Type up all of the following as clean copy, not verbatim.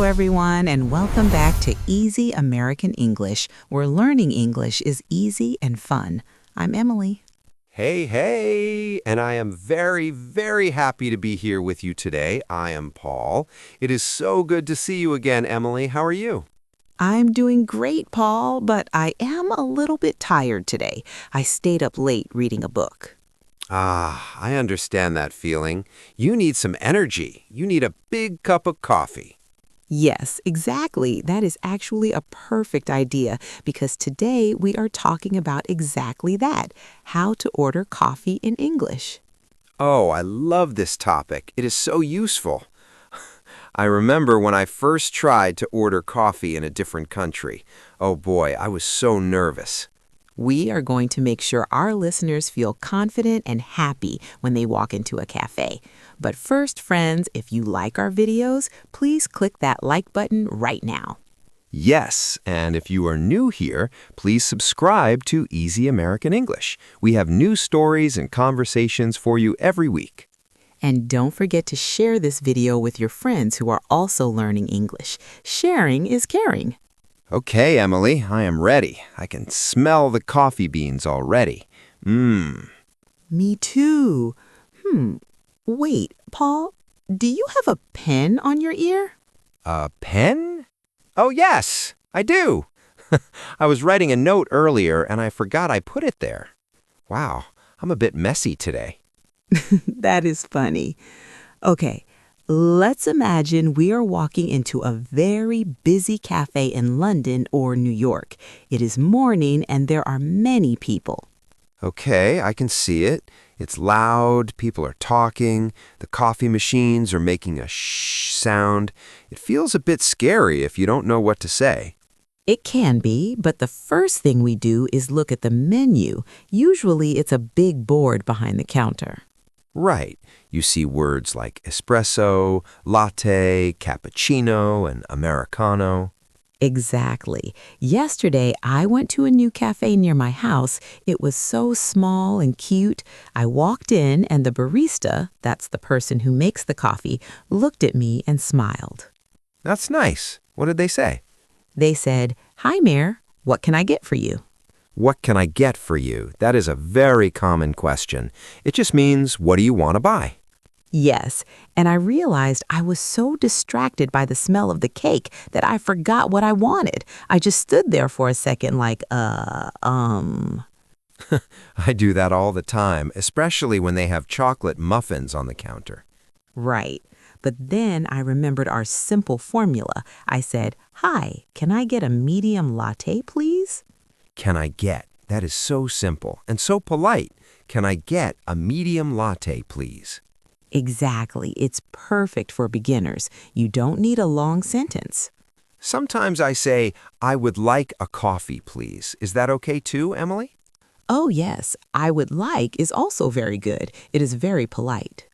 everyone, and welcome back to Easy American English, where learning English is easy and fun. I'm Emily. Hey, hey! And I am very, very happy to be here with you today. I am Paul. It is so good to see you again, Emily. How are you? I'm doing great, Paul, but I am a little bit tired today. I stayed up late reading a book. Ah, I understand that feeling. You need some energy. You need a big cup of coffee. Yes, exactly. That is actually a perfect idea because today we are talking about exactly that, how to order coffee in English. Oh, I love this topic. It is so useful. I remember when I first tried to order coffee in a different country. Oh boy, I was so nervous. We are going to make sure our listeners feel confident and happy when they walk into a cafe. But first, friends, if you like our videos, please click that like button right now. Yes, and if you are new here, please subscribe to Easy American English. We have new stories and conversations for you every week. And don't forget to share this video with your friends who are also learning English. Sharing is caring. Okay, Emily, I am ready. I can smell the coffee beans already. Mmm. Me too. Wait, Paul, do you have a pen on your ear? A pen? Oh, yes, I do. I was writing a note earlier and I forgot I put it there. Wow, I'm a bit messy today. That is funny. Okay, let's imagine we are walking into a very busy cafe in London or New York. It is morning and there are many people. Okay, I can see it. It's loud, people are talking, the coffee machines are making a shh sound. It feels a bit scary if you don't know what to say. It can be, but the first thing we do is look at the menu. Usually it's a big board behind the counter. Right. You see words like espresso, latte, cappuccino, and americano. Exactly. Yesterday, I went to a new cafe near my house. It was so small and cute. I walked in and the barista, that's the person who makes the coffee, looked at me and smiled. That's nice. What did they say? They said, "Hi, Mayor. What can I get for you?" What can I get for you? That is a very common question. It just means, what do you want to buy? Yes, and I realized I was so distracted by the smell of the cake that I forgot what I wanted. I just stood there for a second like, I do that all the time, especially when they have chocolate muffins on the counter. Right. But then I remembered our simple formula. I said, "Hi, can I get a medium latte, please?" Can I get? That is so simple and so polite. Can I get a medium latte, please? Exactly. It's perfect for beginners. You don't need a long sentence. Sometimes I say, I would like a coffee, please. Is that okay too, Emily? Oh, yes, I would like is also very good. It is very polite.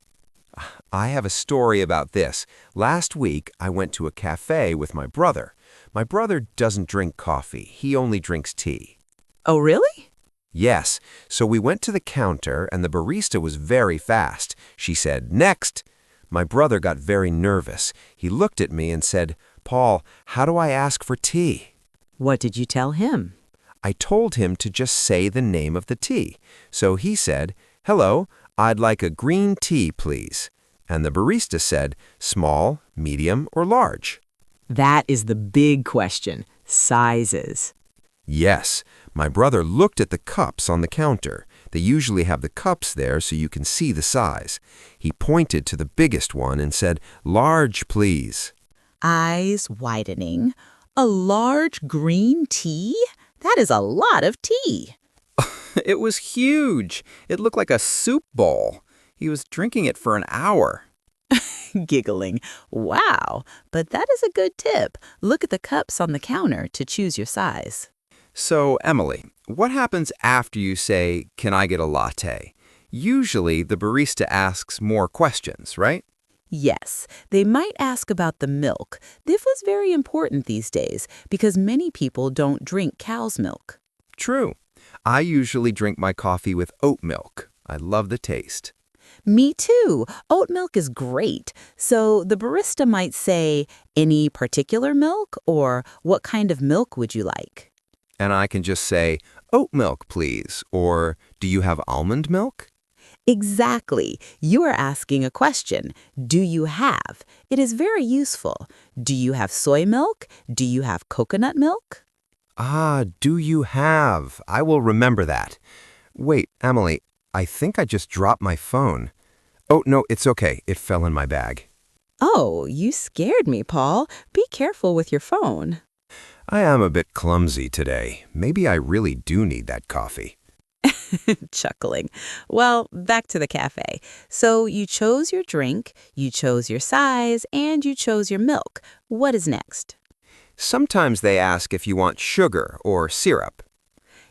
I have a story about this. Last week, I went to a cafe with my brother. My brother doesn't drink coffee. He only drinks tea. Oh, really? Yes, so we went to the counter and the barista was very fast. She said, "Next." My brother got very nervous. He looked at me and said, "Paul, how do I ask for tea?" What did you tell him? I told him to just say the name of the tea. So he said, "Hello, I'd like a green tea, please." And the barista said, "Small, medium, or large?" That is the big question. Sizes. Yes, my brother looked at the cups on the counter. They usually have the cups there so you can see the size. He pointed to the biggest one and said, "Large, please." Eyes widening. A large green tea? That is a lot of tea. It was huge. It looked like a soup bowl. He was drinking it for an hour. Giggling. Wow, but that is a good tip. Look at the cups on the counter to choose your size. So, Emily, what happens after you say, "Can I get a latte?" Usually, the barista asks more questions, right? Yes, they might ask about the milk. This is very important these days because many people don't drink cow's milk. True. I usually drink my coffee with oat milk. I love the taste. Me too. Oat milk is great. So the barista might say, any particular milk, or what kind of milk would you like? And I can just say, oat milk, please, or do you have almond milk? Exactly. You are asking a question. Do you have? It is very useful. Do you have soy milk? Do you have coconut milk? Ah, do you have? I will remember that. Wait, Emily, I think I just dropped my phone. Oh, no, it's okay. It fell in my bag. Oh, you scared me, Paul. Be careful with your phone. I am a bit clumsy today. Maybe I really do need that coffee. Chuckling. Well, back to the cafe. So you chose your drink, you chose your size, and you chose your milk. What is next? Sometimes they ask if you want sugar or syrup.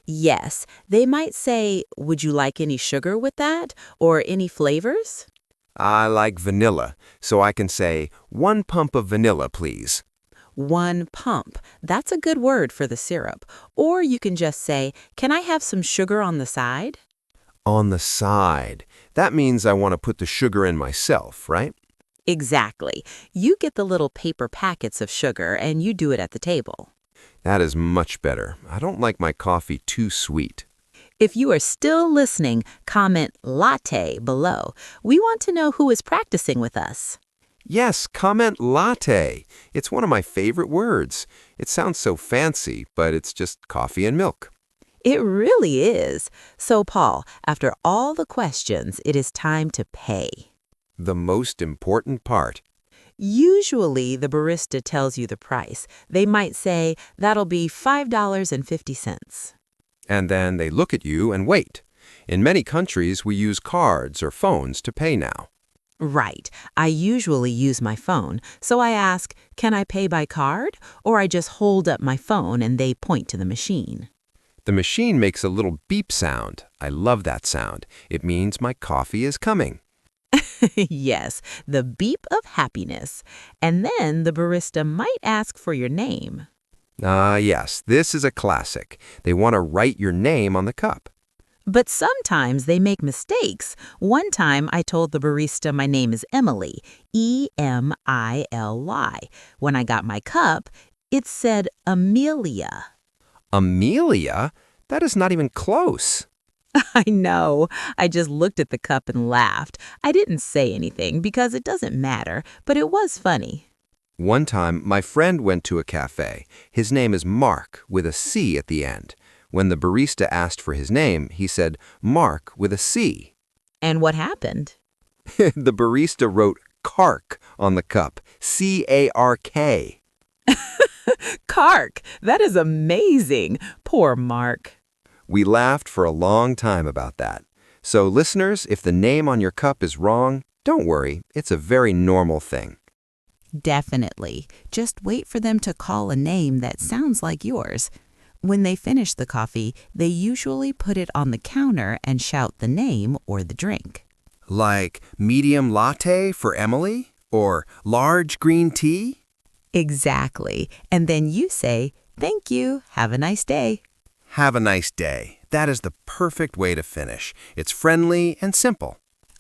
Yes, they might say, would you like any sugar with that? Or any flavors? I like vanilla, so I can say, 1 pump of vanilla, please. 1 pump. That's a good word for the syrup. Or you can just say, can I have some sugar on the side? On the side. That means I want to put the sugar in myself, right? Exactly. You get the little paper packets of sugar and you do it at the table. That is much better. I don't like my coffee too sweet. If you are still listening, comment latte below. We want to know who is practicing with us. Yes, comment latte. It's one of my favorite words. It sounds so fancy, but it's just coffee and milk. It really is. So, Paul, after all the questions, it is time to pay. The most important part. Usually, the barista tells you the price. They might say, that'll be $5.50. And then they look at you and wait. In many countries, we use cards or phones to pay now. Right. I usually use my phone, so I ask, can I pay by card? Or I just hold up my phone and they point to the machine. The machine makes a little beep sound. I love that sound. It means my coffee is coming. Yes, the beep of happiness. And then the barista might ask for your name. Yes, this is a classic. They want to write your name on the cup. But sometimes they make mistakes. One time I told the barista my name is Emily, Emily. When I got my cup, it said Amelia. Amelia? That is not even close. I know. I just looked at the cup and laughed. I didn't say anything because it doesn't matter, but it was funny. One time, my friend went to a cafe. His name is Mark, with a C at the end. When the barista asked for his name, he said, Mark with a C. And what happened? The barista wrote Kark on the cup, C-A-R-K. Kark! That is amazing. Poor Mark. We laughed for a long time about that. So listeners, if the name on your cup is wrong, don't worry. It's a very normal thing. Definitely. Just wait for them to call a name that sounds like yours. When they finish the coffee, they usually put it on the counter and shout the name or the drink. Like medium latte for Emily? Or large green tea? Exactly. And then you say, thank you, have a nice day. Have a nice day. That is the perfect way to finish. It's friendly and simple.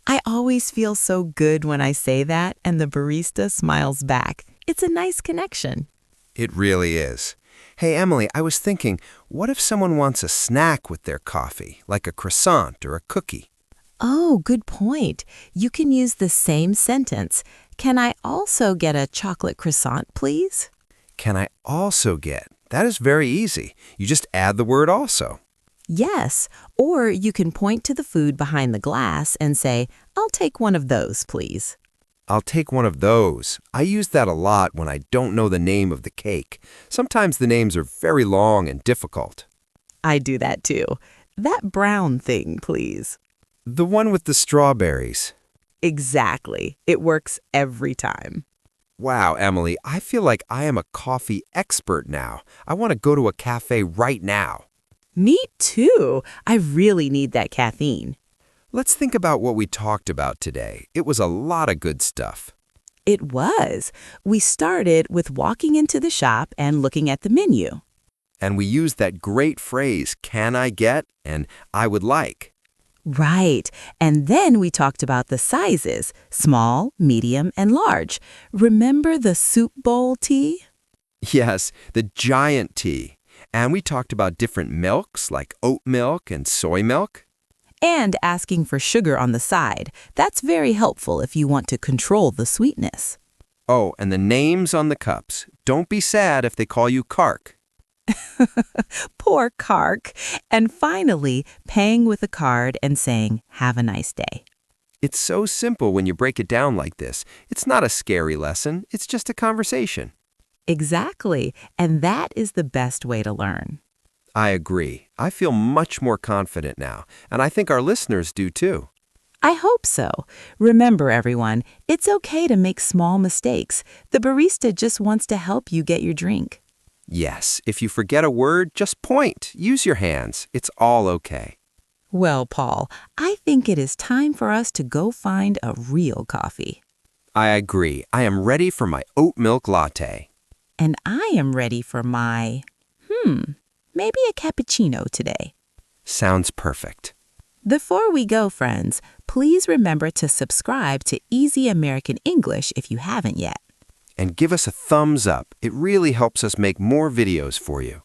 I always feel so good when I say that and the barista smiles back. It's a nice connection. It really is. Hey, Emily, I was thinking, what if someone wants a snack with their coffee, like a croissant or a cookie? Oh, good point. You can use the same sentence. Can I also get a chocolate croissant, please? Can I also get? That is very easy. You just add the word also. Yes, or you can point to the food behind the glass and say, I'll take one of those, please. I'll take one of those. I use that a lot when I don't know the name of the cake. Sometimes the names are very long and difficult. I do that too. That brown thing, please. The one with the strawberries. Exactly. It works every time. Wow, Emily, I feel like I am a coffee expert now. I want to go to a cafe right now. Me too. I really need that caffeine. Let's think about what we talked about today. It was a lot of good stuff. It was. We started with walking into the shop and looking at the menu. And we used that great phrase, can I get, and I would like. Right. And then we talked about the sizes, small, medium, and large. Remember the soup bowl tea? Yes, the giant tea. And we talked about different milks like oat milk and soy milk. And asking for sugar on the side. That's very helpful if you want to control the sweetness. Oh, and the names on the cups. Don't be sad if they call you Kark. Poor Kark. And finally, paying with a card and saying, "Have a nice day." It's so simple when you break it down like this. It's not a scary lesson. It's just a conversation. Exactly. And that is the best way to learn. I agree. I feel much more confident now, and I think our listeners do too. I hope so. Remember, everyone, it's okay to make small mistakes. The barista just wants to help you get your drink. Yes, if you forget a word, just point. Use your hands. It's all okay. Well, Paul, I think it is time for us to go find a real coffee. I agree. I am ready for my oat milk latte. And I am ready for my, maybe a cappuccino today. Sounds perfect. Before we go, friends, please remember to subscribe to Easy American English if you haven't yet. And give us a thumbs up. It really helps us make more videos for you.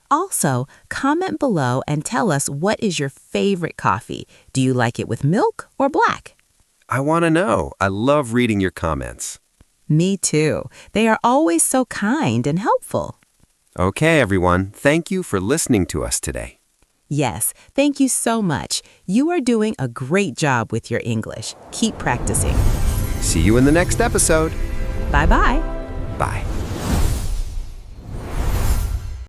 Also, comment below and tell us what is your favorite coffee. Do you like it with milk or black? I want to know. I love reading your comments. Me too. They are always so kind and helpful. Okay, everyone. Thank you for listening to us today. Yes, thank you so much. You are doing a great job with your English. Keep practicing. See you in the next episode. Bye-bye. Bye.